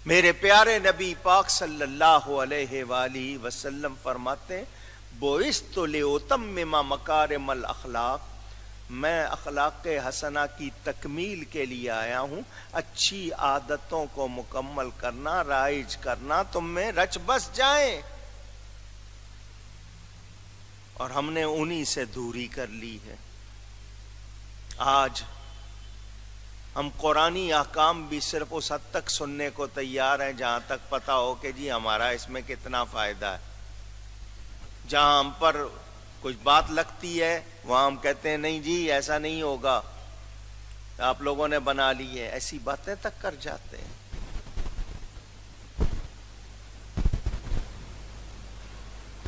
میرے پیارے نبی پاک صلی اللہ علیہ وآلہ وسلم فرماتے ہیں بعثت لأتمم مکارم الاخلاق، میں اخلاق حسنہ کی تکمیل کے لیے آیا ہوں، اچھی عادتوں کو مکمل کرنا، رائج کرنا، تم میں رچ بس جائیں، اور ہم نے انہی سے دوری کر لی ہے۔ آج ہم قرآنی احکام بھی صرف اس حد تک سننے کو تیار ہیں جہاں تک پتہ ہو کہ جی ہمارا اس میں کتنا فائدہ ہے۔ جہاں ہم پر کچھ بات لگتی ہے وہاں ہم کہتے ہیں نہیں جی ایسا نہیں ہوگا، آپ لوگوں نے بنا لی ہے، ایسی باتیں تک کر جاتے ہیں۔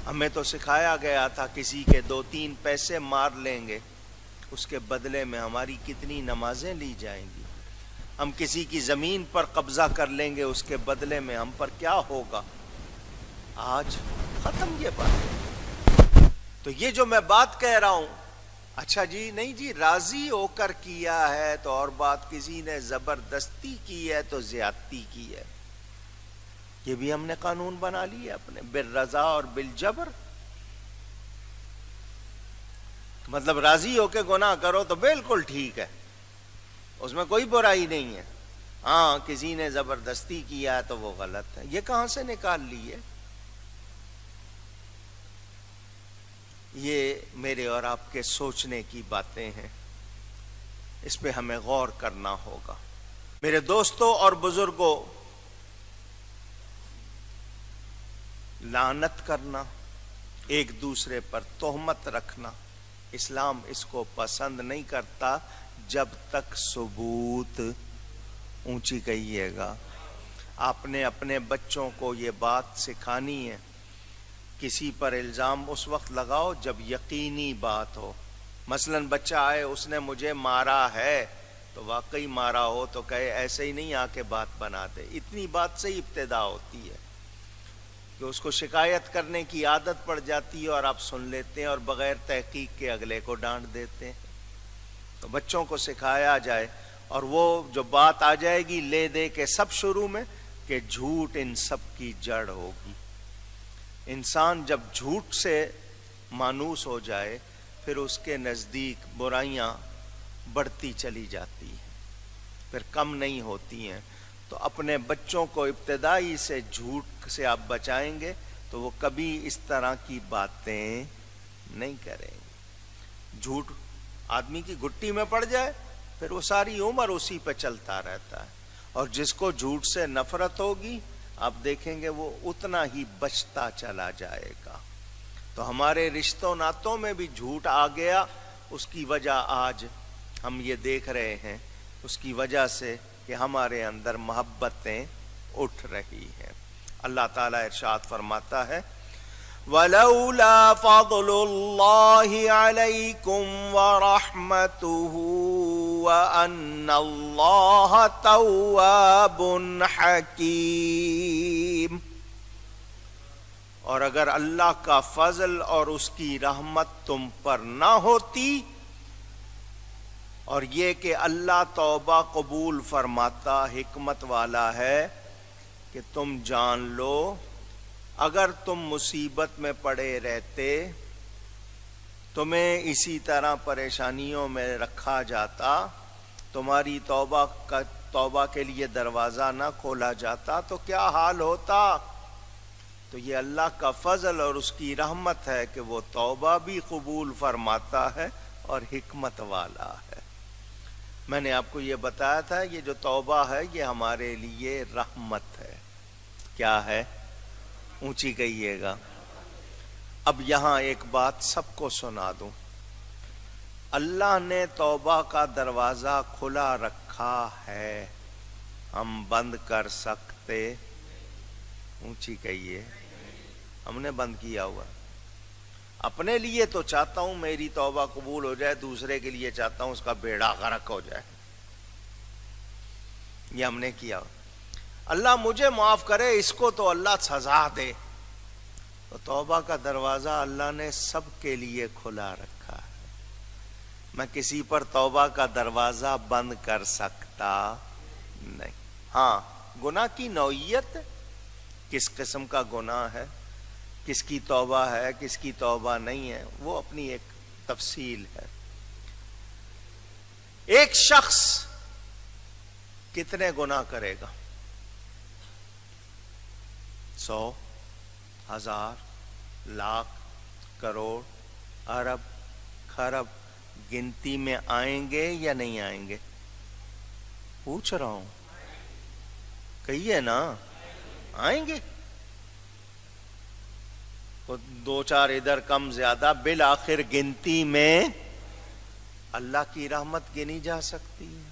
ہمیں تو سکھایا گیا تھا کسی کے 2-3 پیسے مار لیں گے اس کے بدلے میں ہماری کتنی نمازیں لی جائیں گی، ہم کسی کی زمین پر قبضہ کر لیں گے اس کے بدلے میں ہم پر کیا ہوگا۔ آج ختم یہ بات۔ تو یہ جو میں بات کہہ رہا ہوں، اچھا جی نہیں جی راضی ہو کر کیا ہے تو اور بات، کسی نے زبردستی کی ہے تو زیادتی کی ہے، یہ بھی ہم نے قانون بنا لیا اپنے، بالرضا اور بالجبر۔ مطلب راضی ہو کے گناہ کرو تو بالکل ٹھیک ہے، اس میں کوئی برائی نہیں ہے، ہاں کسی نے زبردستی کیا ہے تو وہ غلط ہے۔ یہ کہاں سے نکال لی ہے؟ یہ میرے اور آپ کے سوچنے کی باتیں ہیں، اس پہ ہمیں غور کرنا ہوگا۔ میرے دوستوں اور بزرگوں، لعنت کرنا، ایک دوسرے پر تہمت رکھنا، اسلام اس کو پسند نہیں کرتا جب تک ثبوت، اونچی کہیے گا۔ آپ نے اپنے بچوں کو یہ بات سکھانی ہے، کسی پر الزام اس وقت لگاؤ جب یقینی بات ہو۔ مثلا بچہ آئے اس نے مجھے مارا ہے تو واقعی مارا ہو تو کہے، ایسے ہی نہیں آ کے بات بنا دے، اتنی بات سے ہی ابتدا ہوتی ہے کہ اس کو شکایت کرنے کی عادت پڑ جاتی ہے اور آپ سن لیتے ہیں اور بغیر تحقیق کے اگلے کو ڈانٹ دیتے ہیں۔ تو بچوں کو سکھایا جائے، اور وہ جو بات آ جائے گی لے دے کے سب شروع میں کہ جھوٹ ان سب کی جڑ ہوگی۔ انسان جب جھوٹ سے مانوس ہو جائے پھر اس کے نزدیک برائیاں بڑھتی چلی جاتی ہیں، پھر کم نہیں ہوتی ہیں۔ تو اپنے بچوں کو ابتدائی سے جھوٹ سے آپ بچائیں گے تو وہ کبھی اس طرح کی باتیں نہیں کریں گے۔ جھوٹ آدمی کی گھٹی میں پڑ جائے پھر وہ ساری عمر اسی پہ چلتا رہتا ہے، اور جس کو جھوٹ سے نفرت ہوگی آپ دیکھیں گے وہ اتنا ہی بچتا چلا جائے گا۔ تو ہمارے رشتوں ناتوں میں بھی جھوٹ آ گیا، اس کی وجہ آج ہم یہ دیکھ رہے ہیں، اس کی وجہ سے کہ ہمارے اندر محبتیں اٹھ رہی ہیں۔ اللہ تعالیٰ ارشاد فرماتا ہے وَلَوْلَا فَضْلُ اللَّهِ عَلَيْكُمْ وَرَحْمَتُهُ وَأَنَّ اللَّهَ تَوَّابٌ حَكِيمٌ۔ اور اگر اللہ کا فضل اور اس کی رحمت تم پر نہ ہوتی، اور یہ کہ اللہ توبہ قبول فرماتا، حکمت والا ہے، کہ تم جان لو اگر تم مصیبت میں پڑے رہتے، تمہیں اسی طرح پریشانیوں میں رکھا جاتا، تمہاری توبہ کے لیے دروازہ نہ کھولا جاتا تو کیا حال ہوتا؟ تو یہ اللہ کا فضل اور اس کی رحمت ہے کہ وہ توبہ بھی قبول فرماتا ہے اور حکمت والا ہے۔ میں نے آپ کو یہ بتایا تھا یہ جو توبہ ہے یہ ہمارے لیے رحمت ہے۔ کیا ہے؟ اونچی کہیے گا۔ اب یہاں ایک بات سب کو سنا دوں، اللہ نے توبہ کا دروازہ کھلا رکھا ہے، ہم بند کر سکتے؟ اونچی کہیے، ہم نے بند کیا ہوا۔ اپنے لیے تو چاہتا ہوں میری توبہ قبول ہو جائے، دوسرے کے لیے چاہتا ہوں اس کا بیڑا غرق ہو جائے، یہ ہم نے کیا۔ اللہ مجھے معاف کرے، اس کو تو اللہ سزا دے۔ تو توبہ کا دروازہ اللہ نے سب کے لیے کھلا رکھا ہے، میں کسی پر توبہ کا دروازہ بند کر سکتا نہیں۔ ہاں گناہ کی نوعیت، کس قسم کا گناہ ہے، کس کی توبہ ہے، کس کی توبہ نہیں ہے، وہ اپنی ایک تفصیل ہے۔ ایک شخص کتنے گناہ کرے گا؟ 100، 1000، لاکھ، کروڑ، ارب، خرب گنتی میں آئیں گے یا نہیں آئیں گے؟ پوچھ رہا ہوں، کہیے نا، آئیں گے۔ دو چار ادھر کم زیادہ، بالآخر گنتی میں اللہ کی رحمت گنی جا سکتی ہے۔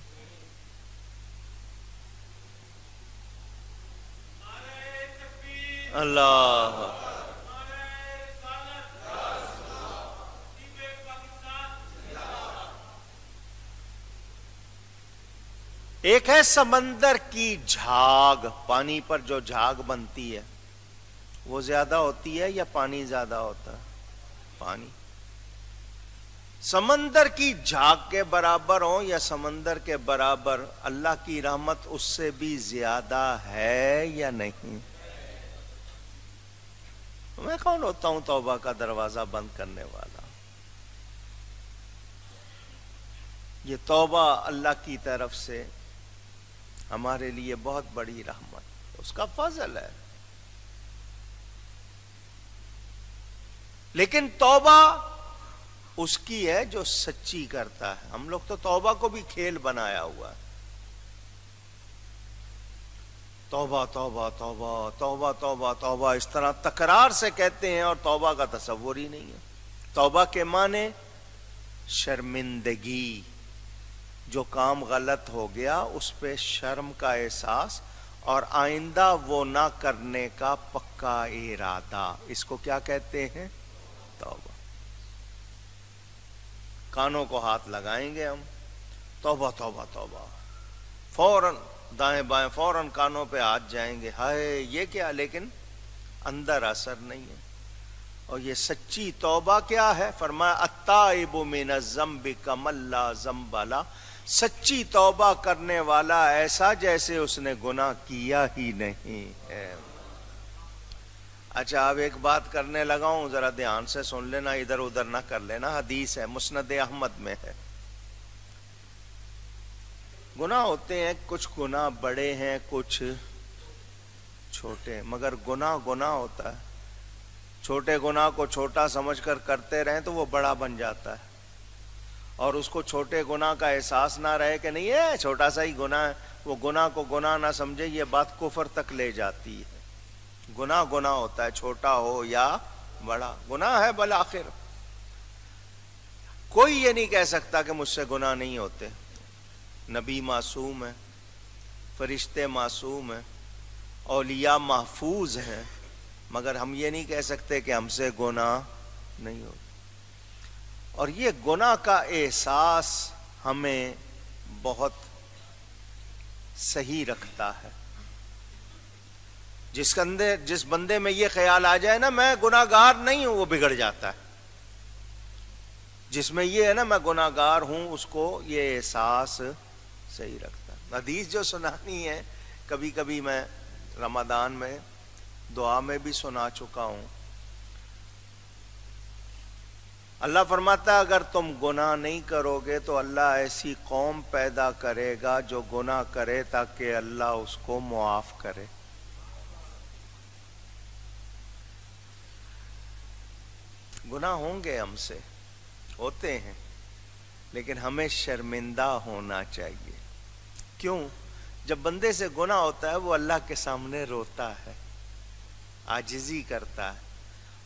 اللہ، ایک ہے سمندر کی جھاگ، پانی پر جو جھاگ بنتی ہے وہ زیادہ ہوتی ہے یا پانی زیادہ ہوتا ہے؟ پانی۔ سمندر کی جھاگ کے برابر ہو یا سمندر کے برابر، اللہ کی رحمت اس سے بھی زیادہ ہے یا نہیں؟ میں کون ہوتا ہوں توبہ کا دروازہ بند کرنے والا؟ یہ توبہ اللہ کی طرف سے ہمارے لیے بہت بڑی رحمت، اس کا فضل ہے۔ لیکن توبہ اس کی ہے جو سچی کرتا ہے۔ ہم لوگ تو توبہ کو بھی کھیل بنایا ہوا ہے۔ توبہ توبہ توبہ توبہ توبہ توبہ، اس طرح تکرار سے کہتے ہیں اور توبہ کا تصور ہی نہیں ہے۔ توبہ کے معنی شرمندگی، جو کام غلط ہو گیا اس پہ شرم کا احساس اور آئندہ وہ نہ کرنے کا پکا ارادہ، اس کو کیا کہتے ہیں؟ توبہ۔ کانوں کو ہاتھ لگائیں گے ہم، توبہ توبہ توبہ، فوراً دائیں بائیں فوراً کانوں پہ ہاتھ جائیں گے، ہائے یہ کیا، لیکن اندر اثر نہیں ہے۔ اور یہ سچی توبہ کیا ہے؟ فرمایا التائب من الذنب کمن لا ذنب لہ، سچی توبہ کرنے والا ایسا جیسے اس نے گناہ کیا ہی نہیں ہے۔ اچھا، اب ایک بات کرنے لگا ہوں، ذرا دھیان سے سن لینا، ادھر ادھر نہ کر لینا، حدیث ہے، مسند احمد میں ہے۔ گناہ ہوتے ہیں، کچھ گناہ بڑے ہیں کچھ چھوٹے، مگر گناہ گناہ ہوتا ہے۔ چھوٹے گناہ کو چھوٹا سمجھ کر کرتے رہیں تو وہ بڑا بن جاتا ہے، اور اس کو چھوٹے گناہ کا احساس نہ رہے کہ نہیں ہے چھوٹا سا ہی گناہ ہے، وہ گناہ کو گناہ نہ سمجھے، یہ بات کفر تک لے جاتی ہے۔ گناہ گناہ ہوتا ہے، چھوٹا ہو یا بڑا، گناہ ہے بالآخر۔ کوئی یہ نہیں کہہ سکتا کہ مجھ سے گناہ نہیں ہوتے۔ نبی معصوم ہے، فرشتے معصوم ہیں، اولیاء محفوظ ہیں، مگر ہم یہ نہیں کہہ سکتے کہ ہم سے گناہ نہیں ہوتے۔ اور یہ گناہ کا احساس ہمیں بہت صحیح رکھتا ہے۔ جس بندے میں یہ خیال آ جائے نا میں گناہ گار نہیں ہوں، وہ بگڑ جاتا ہے۔ جس میں یہ ہے نا میں گناہ گار ہوں، اس کو یہ احساس صحیح رکھتا ہے۔ حدیث جو سنانی ہے، کبھی کبھی میں رمضان میں دعا میں بھی سنا چکا ہوں۔ اللہ فرماتا ہے اگر تم گناہ نہیں کرو گے تو اللہ ایسی قوم پیدا کرے گا جو گناہ کرے تاکہ اللہ اس کو معاف کرے۔ گناہ ہوں گے، ہم سے ہوتے ہیں، لیکن ہمیں شرمندہ ہونا چاہیے۔ کیوں؟ جب بندے سے گناہ ہوتا ہے وہ اللہ کے سامنے روتا ہے، عاجزی کرتا ہے،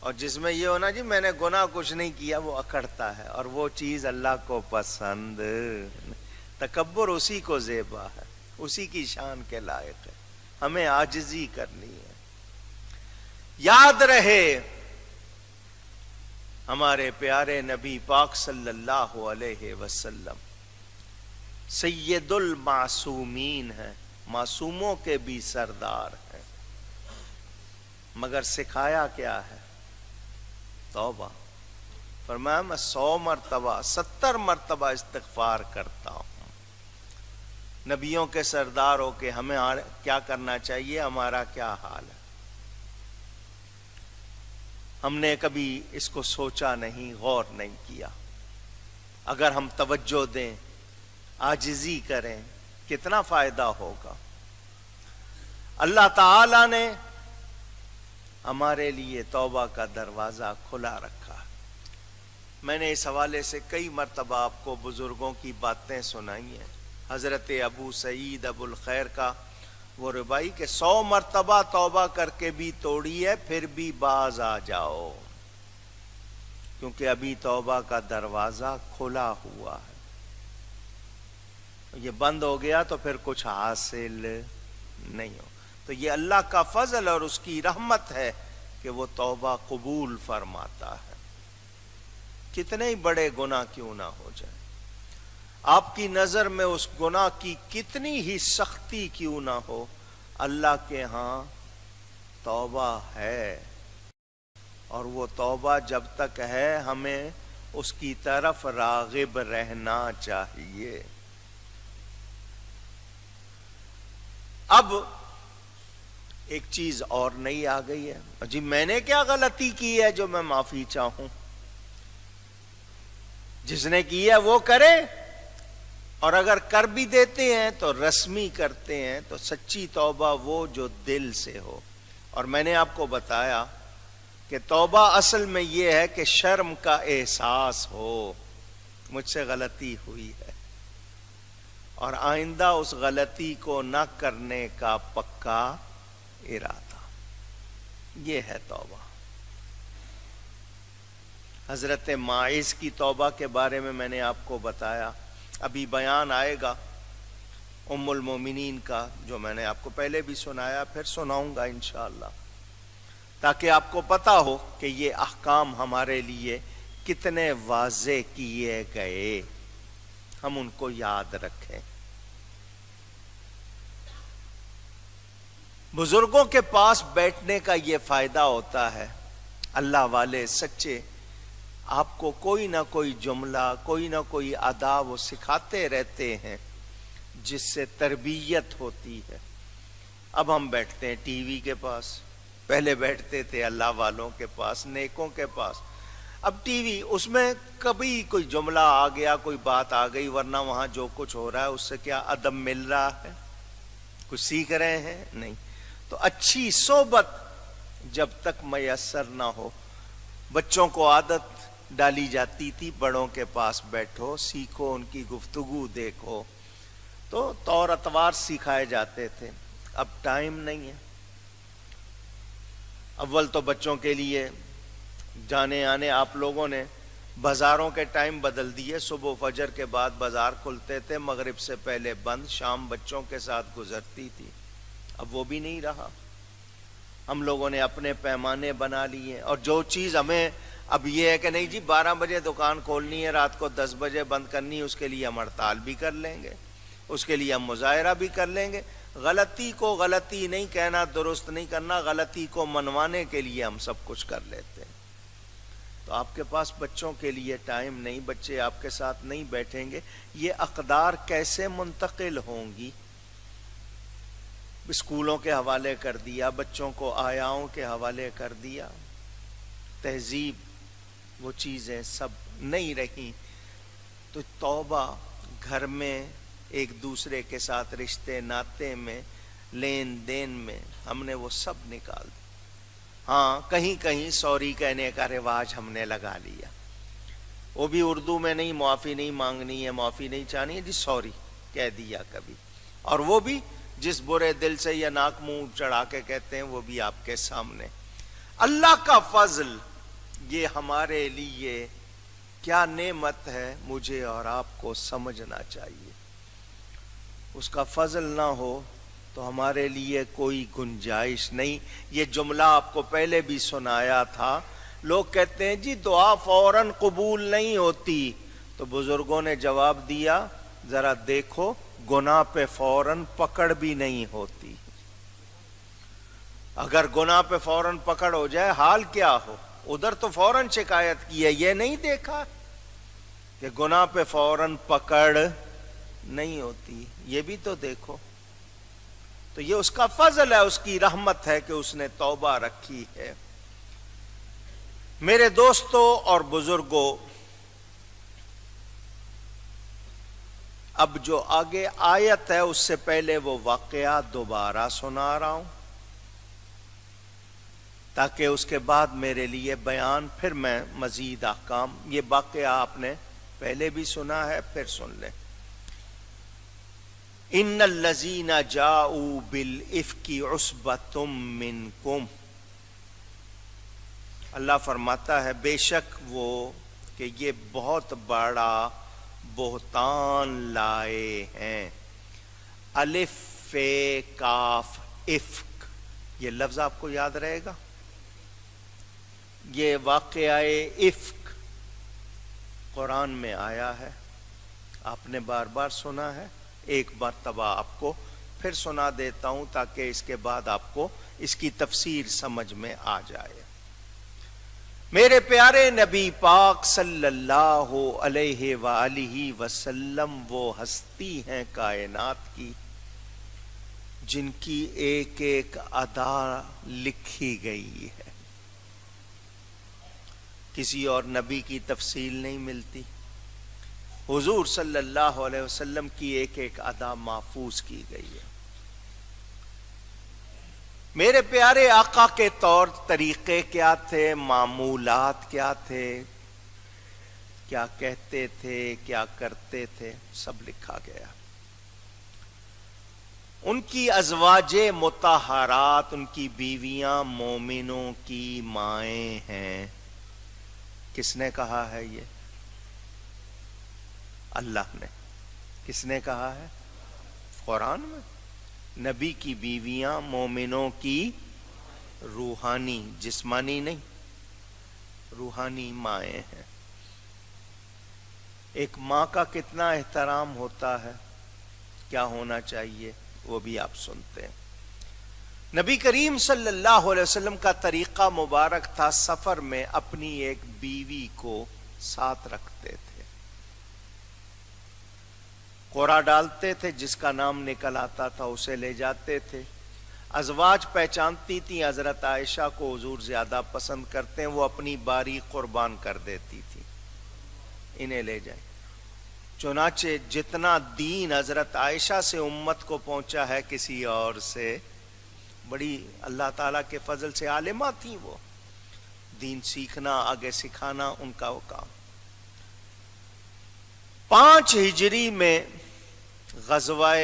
اور جس میں یہ ہونا جی میں نے گناہ کچھ نہیں کیا، وہ اکڑتا ہے، اور وہ چیز اللہ کو پسند۔ تکبر اسی کو زیبا ہے، اسی کی شان کے لائق ہے۔ ہمیں عاجزی کرنی ہے۔ یاد رہے ہمارے پیارے نبی پاک صلی اللہ علیہ وسلم سید المعصومین ہیں، معصوموں کے بھی سردار ہیں، مگر سکھایا کیا ہے؟ توبہ۔ فرمایا میں 100 مرتبہ 70 مرتبہ استغفار کرتا ہوں۔ نبیوں کے سردار ہو کہ ہمیں کیا کرنا چاہیے، ہمارا کیا حال ہے؟ ہم نے کبھی اس کو سوچا نہیں، غور نہیں کیا۔ اگر ہم توجہ دیں، عاجزی کریں، کتنا فائدہ ہوگا۔ اللہ تعالی نے ہمارے لیے توبہ کا دروازہ کھلا رکھا۔ میں نے اس حوالے سے کئی مرتبہ آپ کو بزرگوں کی باتیں سنائی ہیں۔ حضرت ابو سعید ابو الخیر کا وہ روایی کہ 100 مرتبہ توبہ کر کے بھی توڑی ہے، پھر بھی باز آ جاؤ، کیونکہ ابھی توبہ کا دروازہ کھلا ہوا ہے۔ یہ بند ہو گیا تو پھر کچھ حاصل نہیں ہو۔ تو یہ اللہ کا فضل اور اس کی رحمت ہے کہ وہ توبہ قبول فرماتا ہے، کتنے ہی بڑے گناہ کیوں نہ ہو جائے، آپ کی نظر میں اس گناہ کی کتنی ہی سختی کیوں نہ ہو، اللہ کے ہاں توبہ ہے، اور وہ توبہ جب تک ہے ہمیں اس کی طرف راغب رہنا چاہیے۔ اب ایک چیز اور نئی آ گئی ہے، جی میں نے کیا غلطی کی ہے جو میں معافی چاہوں؟ جس نے کی ہے وہ کرے، اور اگر کر بھی دیتے ہیں تو رسمی کرتے ہیں، تو سچی توبہ وہ جو دل سے ہو۔ اور میں نے آپ کو بتایا کہ توبہ اصل میں یہ ہے کہ شرم کا احساس ہو، مجھ سے غلطی ہوئی ہے، اور آئندہ اس غلطی کو نہ کرنے کا پکا ارادہ، یہ ہے توبہ۔ حضرت ماعز کی توبہ کے بارے میں نے آپ کو بتایا، ابھی بیان آئے گا ام المومنین کا، جو میں نے آپ کو پہلے بھی سنایا، پھر سناؤں گا انشاءاللہ، تاکہ آپ کو پتا ہو کہ یہ احکام ہمارے لیے کتنے واضح کیے گئے، ہم ان کو یاد رکھیں۔ بزرگوں کے پاس بیٹھنے کا یہ فائدہ ہوتا ہے، اللہ والے سچے آپ کو کوئی نہ کوئی جملہ، کوئی نہ کوئی ادا وہ سکھاتے رہتے ہیں جس سے تربیت ہوتی ہے۔ اب ہم بیٹھتے ہیں ٹی وی کے پاس، پہلے بیٹھتے تھے اللہ والوں کے پاس، نیکوں کے پاس۔ اب ٹی وی، اس میں کبھی کوئی جملہ آ گیا، کوئی بات آ گئی، ورنہ وہاں جو کچھ ہو رہا ہے اس سے کیا ادب مل رہا ہے؟ کچھ سیکھ رہے ہیں؟ نہیں۔ تو اچھی صحبت جب تک میسر نہ ہو، بچوں کو عادت ڈالی جاتی تھی بڑوں کے پاس بیٹھو، سیکھو، ان کی گفتگو دیکھو، تو طور اتوار سکھائے جاتے تھے۔ اب ٹائم نہیں ہے۔ اول تو بچوں کے لیے جانے آنے آپ لوگوں نے بازاروں کے ٹائم بدل دیے، صبح فجر کے بعد بازار کھلتے تھے، مغرب سے پہلے بند، شام بچوں کے ساتھ گزرتی تھی، اب وہ بھی نہیں رہا۔ ہم لوگوں نے اپنے پیمانے بنا لیے، اور جو چیز ہمیں اب یہ ہے کہ نہیں جی 12 بجے دکان کھولنی ہے، رات کو 10 بجے بند کرنی ہے، اس کے لیے ہم ہڑتال بھی کر لیں گے، اس کے لیے ہم مظاہرہ بھی کر لیں گے۔ غلطی کو غلطی نہیں کہنا، درست نہیں کرنا، غلطی کو منوانے کے لیے ہم سب کچھ کر لیتے ہیں۔ تو آپ کے پاس بچوں کے لیے ٹائم نہیں، بچے آپ کے ساتھ نہیں بیٹھیں گے، یہ اقدار کیسے منتقل ہوں گی؟ اسکولوں کے حوالے کر دیا، بچوں کو آیاؤں کے حوالے کر دیا، تہذیب وہ چیزیں سب نہیں رہیں۔ تو توبہ گھر میں ایک دوسرے کے ساتھ رشتے ناطے میں، لین دین میں، ہم نے وہ سب نکال دیا۔ ہاں کہیں کہیں سوری کہنے کا رواج ہم نے لگا لیا، وہ بھی اردو میں نہیں، معافی نہیں مانگنی ہے، معافی نہیں چاہنی ہے، جی سوری کہہ دیا کبھی، اور وہ بھی جس برے دل سے یا ناک منہ چڑھا کے کہتے ہیں، وہ بھی آپ کے سامنے۔ اللہ کا فضل یہ ہمارے لیے کیا نعمت ہے، مجھے اور آپ کو سمجھنا چاہیے۔ اس کا فضل نہ ہو تو ہمارے لیے کوئی گنجائش نہیں۔ یہ جملہ آپ کو پہلے بھی سنایا تھا، لوگ کہتے ہیں جی دعا فوراً قبول نہیں ہوتی، تو بزرگوں نے جواب دیا ذرا دیکھو گناہ پہ فوراً پکڑ بھی نہیں ہوتی۔ اگر گناہ پہ فوراً پکڑ ہو جائے حال کیا ہو؟ ادھر تو فوراً شکایت کی ہے، یہ نہیں دیکھا کہ گناہ پہ فوراً پکڑ نہیں ہوتی، یہ بھی تو دیکھو۔ تو یہ اس کا فضل ہے، اس کی رحمت ہے کہ اس نے توبہ رکھی ہے۔ میرے دوستوں اور بزرگوں، اب جو آگے آیت ہے اس سے پہلے وہ واقعہ دوبارہ سنا رہا ہوں، تاکہ اس کے بعد میرے لیے بیان، پھر میں مزید احکام۔ یہ واقعہ آپ نے پہلے بھی سنا ہے، پھر سن لیں۔ ان الذین جاؤوا بالافک عصبۃ منکم، اللہ فرماتا ہے بے شک وہ کہ یہ بہت بڑا بہتان لائے ہیں۔ الف فے کاف افک، یہ لفظ آپ کو یاد رہے گا۔ یہ واقعہ افک قرآن میں آیا ہے، آپ نے بار بار سنا ہے، ایک مرتبہ آپ کو پھر سنا دیتا ہوں تاکہ اس کے بعد آپ کو اس کی تفسیر سمجھ میں آ جائے۔ میرے پیارے نبی پاک صلی اللہ علیہ وآلہ وسلم وہ ہستی ہیں کائنات کی جن کی ایک ایک ادا لکھی گئی ہے، کسی اور نبی کی تفصیل نہیں ملتی، حضور صلی اللہ علیہ وسلم کی ایک ایک ادا محفوظ کی گئی ہے۔ میرے پیارے آقا کے طور طریقے کیا تھے، معمولات کیا تھے، کیا کہتے تھے، کیا کرتے تھے، سب لکھا گیا۔ ان کی ازواج مطہرات، ان کی بیویاں مومنوں کی مائیں ہیں۔ کس نے کہا ہے یہ؟ اللہ نے۔ کس نے کہا ہے؟ قرآن میں۔ نبی کی بیویاں مومنوں کی روحانی، جسمانی نہیں، روحانی مائیں ہیں۔ ایک ماں کا کتنا احترام ہوتا ہے، کیا ہونا چاہیے، وہ بھی آپ سنتے ہیں۔ نبی کریم صلی اللہ علیہ وسلم کا طریقہ مبارک تھا، سفر میں اپنی ایک بیوی کو ساتھ رکھتے تھے، قرعہ ڈالتے تھے، جس کا نام نکل آتا تھا اسے لے جاتے تھے۔ ازواج پہچانتی تھیں حضرت عائشہ کو حضور زیادہ پسند کرتے ہیں، وہ اپنی باری قربان کر دیتی تھی، انہیں لے جائیں۔ چنانچہ جتنا دین حضرت عائشہ سے امت کو پہنچا ہے کسی اور سے، بڑی اللہ تعالیٰ کے فضل سے عالمہ تھیں، وہ دین سیکھنا، آگے سکھانا ان کا وہ کام۔ 5 ہجری میں غزوہ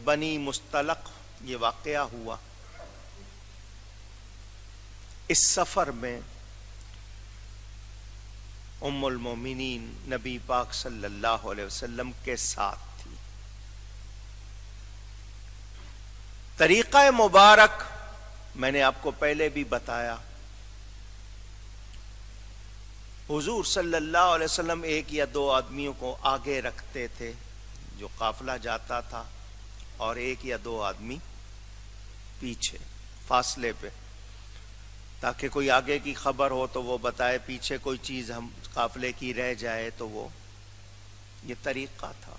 بنی مستلق یہ واقعہ ہوا۔ اس سفر میں ام المومنین نبی پاک صلی اللہ علیہ وسلم کے ساتھ تھی۔ طریقہ مبارک میں نے آپ کو پہلے بھی بتایا، حضور صلی اللہ علیہ وسلم 1 یا 2 آدمیوں کو آگے رکھتے تھے جو قافلہ جاتا تھا، اور 1 یا 2 آدمی پیچھے فاصلے پہ، تاکہ کوئی آگے کی خبر ہو تو وہ بتائے، پیچھے کوئی چیز ہم قافلے کی رہ جائے تو وہ، یہ طریقہ تھا۔